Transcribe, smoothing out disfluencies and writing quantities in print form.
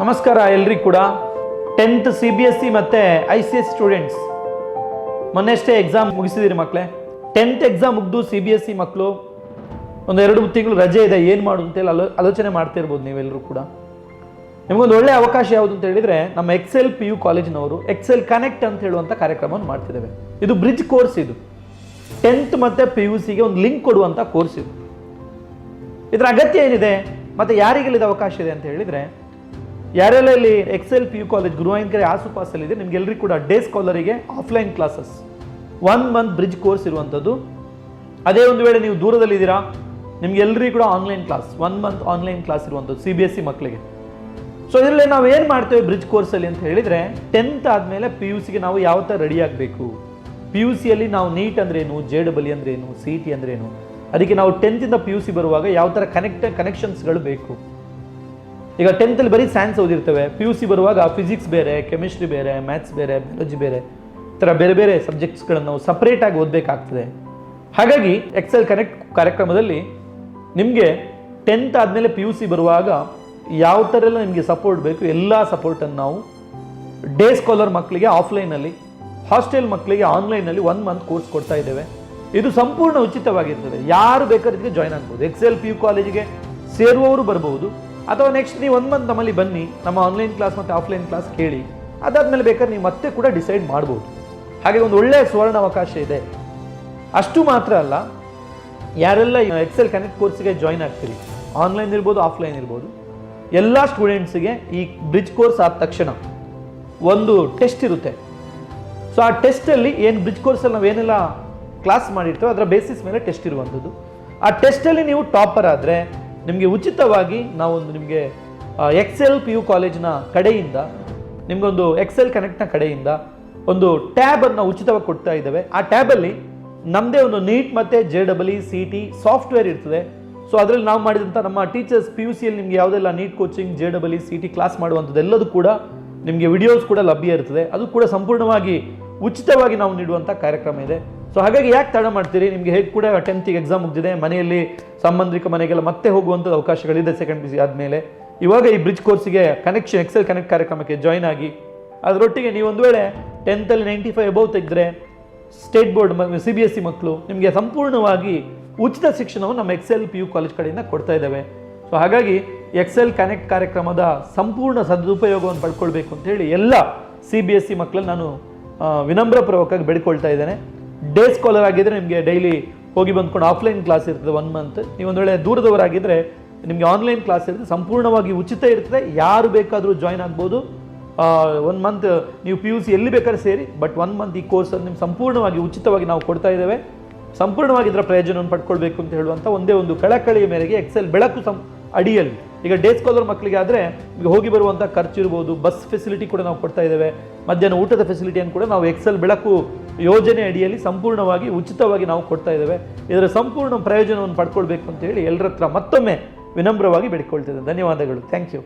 ನಮಸ್ಕಾರ ಎಲ್ರಿಗೂ ಕೂಡ 10th CBSE ಮತ್ತು ICS ಸ್ಟೂಡೆಂಟ್ಸ್ ಮೊನ್ನೆಷ್ಟೇ ಎಕ್ಸಾಮ್ ಮುಗಿಸಿದಿರಿ ಮಕ್ಕಳೇ. 10th ಎಕ್ಸಾಮ್ ಮುಗಿದು CBSE ಮಕ್ಕಳು ಒಂದು 2 ತಿಂಗಳು ರಜೆ ಇದೆ, ಏನು ಮಾಡೋದು ಅಂತೇಳಿ ಆಲೋಚನೆ ಮಾಡ್ತಿರ್ಬೋದು ನೀವೆಲ್ಲರೂ ಕೂಡ. ನಿಮಗೊಂದು ಒಳ್ಳೆ ಅವಕಾಶ ಯಾವುದು ಅಂತ ಹೇಳಿದರೆ ನಮ್ಮ ಎಕ್ಸೆಲ್ PU ಕಾಲೇಜಿನವರು ಎಕ್ಸೆಲ್ ಕನೆಕ್ಟ್ ಅಂತ ಹೇಳುವಂಥ ಕಾರ್ಯಕ್ರಮವನ್ನು ಮಾಡ್ತಿದ್ದೇವೆ. ಇದು ಬ್ರಿಡ್ಜ್ ಕೋರ್ಸ್, ಇದು 10th ಮತ್ತು PUCಗೆ ಒಂದು ಲಿಂಕ್ ಕೊಡುವಂಥ ಕೋರ್ಸ್ ಇದು. ಇದರ ಅಗತ್ಯ ಏನಿದೆ ಮತ್ತು ಯಾರಿಗೆಲ್ಲ ಇದು ಅವಕಾಶ ಇದೆ ಅಂತ ಹೇಳಿದರೆ, ಯಾರೆಲ್ಲ ಇಲ್ಲಿ ಎಕ್ಸೆಲ್ PU ಕಾಲೇಜ್ ಗುರುವಾಯೂರ್ ಆಸುಪಾಸಲ್ಲಿದೆ ನಿಮಗೆಲ್ಲರಿಗೂ ಕೂಡ ಡೇ ಸ್ಕಾಲರಿಗೆ offline classes 1 month bridge course ಇರುವಂಥದ್ದು. ಅದೇ ಒಂದು ವೇಳೆ ನೀವು ದೂರದಲ್ಲಿದ್ದೀರಾ, ನಿಮ್ಗೆಲ್ಲರಿಗೂ ಕೂಡ online class 1 month online class ಇರುವಂಥದ್ದು CBSE ಮಕ್ಕಳಿಗೆ. ಸೊ ಇದರಲ್ಲಿ ನಾವು ಏನು ಮಾಡ್ತೇವೆ ಬ್ರಿಡ್ಜ್ ಕೋರ್ಸಲ್ಲಿ ಅಂತ ಹೇಳಿದರೆ, 10th ಆದಮೇಲೆ PUCಗೆ ನಾವು ಯಾವ ಥರ ರೆಡಿ ಆಗಬೇಕು, PUCಯಲ್ಲಿ ನಾವು ನೀಟ್ ಅಂದ್ರೇನು, JEE ಅಂದ್ರೇನು, CET ಅಂದ್ರೇನು, ಅದಕ್ಕೆ ನಾವು 10th PUC ಬರುವಾಗ ಯಾವ ಥರ ಕನೆಕ್ಷನ್ಸ್ಗಳು ಬೇಕು. ಈಗ 10th ಬರೀ ಸೈನ್ಸ್ ಓದಿರ್ತೇವೆ, PUC ಬರುವಾಗ ಫಿಸಿಕ್ಸ್ ಬೇರೆ, ಕೆಮಿಸ್ಟ್ರಿ ಬೇರೆ, ಮ್ಯಾಥ್ಸ್ ಬೇರೆ, ಬಯಾಲಜಿ ಬೇರೆ, ಈ ಥರ ಬೇರೆ ಬೇರೆ ಸಬ್ಜೆಕ್ಟ್ಸ್ಗಳನ್ನು ನಾವು ಸಪ್ರೇಟಾಗಿ ಓದಬೇಕಾಗ್ತದೆ. ಹಾಗಾಗಿ ಎಕ್ಸೆಲ್ ಕನೆಕ್ಟ್ ಕಾರ್ಯಕ್ರಮದಲ್ಲಿ ನಿಮಗೆ 10th ಆದಮೇಲೆ PUC ಬರುವಾಗ ಯಾವ ಥರ ಎಲ್ಲ ನಿಮಗೆ ಸಪೋರ್ಟ್ ಬೇಕು, ಎಲ್ಲ ಸಪೋರ್ಟನ್ನು ನಾವು ಡೇ ಸ್ಕಾಲರ್ ಮಕ್ಕಳಿಗೆ ಆಫ್ಲೈನಲ್ಲಿ, ಹಾಸ್ಟೆಲ್ ಮಕ್ಕಳಿಗೆ ಆನ್ಲೈನಲ್ಲಿ 1 ಮಂತ್ ಕೋರ್ಸ್ ಕೊಡ್ತಾ ಇದ್ದೇವೆ. ಇದು ಸಂಪೂರ್ಣ ಉಚಿತವಾಗಿರ್ತದೆ. ಯಾರು ಬೇಕಾದ್ರೆ ಇದಕ್ಕೆ ಜಾಯ್ನ್ ಆಗ್ಬೋದು. ಎಕ್ಸೆಲ್ PU ಕಾಲೇಜಿಗೆ ಸೇರುವವರು ಬರ್ಬೋದು, ಅಥವಾ ನೆಕ್ಸ್ಟ್ ನೀವು 1 ಮಂತ್ ನಮ್ಮಲ್ಲಿ ಬನ್ನಿ, ನಮ್ಮ ಆನ್ಲೈನ್ ಕ್ಲಾಸ್ ಮತ್ತು ಆಫ್ಲೈನ್ ಕ್ಲಾಸ್ ಕೇಳಿ, ಅದಾದಮೇಲೆ ಬೇಕಾದ್ರೆ ನೀವು ಮತ್ತೆ ಕೂಡ ಡಿಸೈಡ್ ಮಾಡ್ಬೋದು. ಹಾಗೆ ಒಂದು ಒಳ್ಳೆಯ ಸುವರ್ಣ ಅವಕಾಶ ಇದೆ. ಅಷ್ಟು ಮಾತ್ರ ಅಲ್ಲ, ಯಾರೆಲ್ಲ ಎಕ್ಸೆಲ್ ಕನೆಕ್ಟ್ ಕೋರ್ಸ್ಗೆ ಜಾಯ್ನ್ ಆಗ್ತೀರಿ, ಆನ್ಲೈನ್ ಇರ್ಬೋದು ಆಫ್ಲೈನ್ ಇರ್ಬೋದು, ಎಲ್ಲ ಸ್ಟೂಡೆಂಟ್ಸಿಗೆ ಈ ಬ್ರಿಡ್ಜ್ ಕೋರ್ಸ್ ಆದ ತಕ್ಷಣ ಒಂದು ಟೆಸ್ಟ್ ಇರುತ್ತೆ. ಸೊ ಆ ಟೆಸ್ಟಲ್ಲಿ ಏನು ಬ್ರಿಡ್ಜ್ ಕೋರ್ಸಲ್ಲಿ ನಾವೇನೆಲ್ಲ ಕ್ಲಾಸ್ ಮಾಡಿರ್ತೇವೆ ಅದರ ಬೇಸಿಸ್ ಮೇಲೆ ಟೆಸ್ಟ್ ಇರುವಂಥದ್ದು. ಆ ಟೆಸ್ಟಲ್ಲಿ ನೀವು ಟಾಪರ್ ಆದರೆ ನಿಮಗೆ ಉಚಿತವಾಗಿ ನಾವೊಂದು ನಿಮಗೆ ಎಕ್ಸೆಲ್ PU ಕಾಲೇಜಿನ ಕಡೆಯಿಂದ ನಿಮಗೊಂದು ಎಕ್ಸೆಲ್ ಕನೆಕ್ಟ್ನ ಕಡೆಯಿಂದ ಒಂದು ಟ್ಯಾಬನ್ನು ಉಚಿತವಾಗಿ ಕೊಡ್ತಾ ಇದ್ದೇವೆ. ಆ ಟ್ಯಾಬಲ್ಲಿ ನಮ್ಮದೇ ಒಂದು ನೀಟ್ ಮತ್ತು JEE CET ಸಾಫ್ಟ್ವೇರ್ ಇರ್ತದೆ. ಸೊ ಅದರಲ್ಲಿ ನಾವು ಮಾಡಿದಂಥ ನಮ್ಮ ಟೀಚರ್ಸ್ PUCಯಲ್ಲಿ ನಿಮಗೆ ಯಾವುದೆಲ್ಲ NEET coaching, JEE CET class ಮಾಡುವಂಥದ್ದು ಎಲ್ಲದೂ ಕೂಡ ನಿಮಗೆ ವಿಡಿಯೋಸ್ ಕೂಡ ಲಭ್ಯ ಇರ್ತದೆ. ಅದು ಕೂಡ ಸಂಪೂರ್ಣವಾಗಿ ಉಚಿತವಾಗಿ ನಾವು ನೀಡುವಂಥ ಕಾರ್ಯಕ್ರಮ ಇದೆ. ಸೊ ಹಾಗಾಗಿ ಯಾಕೆ ತಡ ಮಾಡ್ತೀರಿ, ನಿಮಗೆ ಹೇಗೆ ಕೂಡ 10th ಎಕ್ಸಾಮ್ ಮುಗಿದಿದೆ, ಮನೆಯಲ್ಲಿ ಸಂಬಂಧಿಕ ಮನೆಗೆಲ್ಲ ಮತ್ತೆ ಹೋಗುವಂಥದ್ದು ಅವಕಾಶಗಳಿದೆ ಸೆಕೆಂಡ್ PUC ಆದಮೇಲೆ. ಇವಾಗ ಈ ಬ್ರಿಡ್ಜ್ ಕೋರ್ಸಿಗೆ ಎಕ್ಸೆಲ್ ಕನೆಕ್ಟ್ ಕಾರ್ಯಕ್ರಮಕ್ಕೆ ಜಾಯ್ನ್ ಆಗಿ, ಅದರೊಟ್ಟಿಗೆ ನೀವು ಒಂದು ವೇಳೆ 10th 95 ಅಬೌವ್ ತೆಗೆದ್ರೆ ಸ್ಟೇಟ್ ಬೋರ್ಡ್ CBSE ಮಕ್ಕಳು ನಿಮಗೆ ಸಂಪೂರ್ಣವಾಗಿ ಉಚಿತ ಶಿಕ್ಷಣವನ್ನು ನಮ್ಮ ಎಕ್ಸೆಲ್ PU ಕಾಲೇಜ್ ಕಡೆಯಿಂದ ಕೊಡ್ತಾ ಇದ್ದೇವೆ. ಸೊ ಹಾಗಾಗಿ ಎಕ್ಸೆಲ್ ಕನೆಕ್ಟ್ ಕಾರ್ಯಕ್ರಮದ ಸಂಪೂರ್ಣ ಸದುಪಯೋಗವನ್ನು ಪಡ್ಕೊಳ್ಬೇಕು ಅಂತೇಳಿ ಎಲ್ಲ CBSE ಮಕ್ಕಳಲ್ಲಿ ನಾನು ವಿನಮ್ರಪೂರ್ವಕವಾಗಿ ಬೇಡಿಕೊಳ್ತಾ ಇದ್ದೇನೆ. ಡೇ ಸ್ಕಾಲರ್ ಆಗಿದ್ದರೆ ನಿಮಗೆ ಡೈಲಿ ಹೋಗಿ ಬಂದ್ಕೊಂಡು ಆಫ್ಲೈನ್ ಕ್ಲಾಸ್ ಇರ್ತದೆ 1 ಮಂತ್. ನೀವು ಒಂದು ವೇಳೆ ದೂರದವರಾಗಿದ್ದರೆ ನಿಮಗೆ ಆನ್ಲೈನ್ ಕ್ಲಾಸ್ ಇರ್ತದೆ, ಸಂಪೂರ್ಣವಾಗಿ ಉಚಿತ ಇರ್ತದೆ. ಯಾರು ಬೇಕಾದರೂ ಜಾಯ್ನ್ ಆಗ್ಬೋದು. 1 ಮಂತ್ ನೀವು PUC ಎಲ್ಲಿ ಬೇಕಾದ್ರೂ ಸೇರಿ, ಬಟ್ 1 ಮಂತ್ ಈ ಕೋರ್ಸನ್ನು ನಿಮ್ಗೆ ಸಂಪೂರ್ಣವಾಗಿ ಉಚಿತವಾಗಿ ನಾವು ಕೊಡ್ತಾ ಇದ್ದೇವೆ. ಸಂಪೂರ್ಣವಾಗಿ ಇದರ ಪ್ರಯೋಜನವನ್ನು ಪಡ್ಕೊಳ್ಬೇಕು ಅಂತ ಹೇಳುವಂಥ ಒಂದೇ ಒಂದು ಕಳಕಳಿಯ ಮೇರೆಗೆ ಎಕ್ಸೆಲ್ ಬೆಳಕು ಅಡಿಯಲ್ಲಿ ಈಗ ಡೇ ಸ್ಕಾಲರ್ ಮಕ್ಕಳಿಗೆ ಆದರೆ ಈಗ ಹೋಗಿ ಬರುವಂಥ ಖರ್ಚು ಇರ್ಬೋದು, ಬಸ್ ಫೆಸಿಲಿಟಿ ಕೂಡ ನಾವು ಕೊಡ್ತಾ ಇದ್ದೇವೆ, ಮಧ್ಯಾಹ್ನ ಊಟದ ಫೆಸಿಲಿಟಿಯನ್ನು ಕೂಡ ನಾವು ಎಕ್ಸೆಲ್ ಬೆಳಕು ಯೋಜನೆ ಅಡಿಯಲ್ಲಿ ಸಂಪೂರ್ಣವಾಗಿ ಉಚಿತವಾಗಿ ನಾವು ಕೊಡ್ತಾ ಇದ್ದೇವೆ. ಇದರ ಸಂಪೂರ್ಣ ಪ್ರಯೋಜನವನ್ನು ಪಡ್ಕೊಳ್ಬೇಕು ಅಂತ ಹೇಳಿ ಎಲ್ಲರ ಹತ್ರ ಮತ್ತೊಮ್ಮೆ ವಿನಮ್ರವಾಗಿ ಬೇಡಿಕೊಳ್ತಿದ್ದೇನೆ. ಧನ್ಯವಾದಗಳು. Thank you.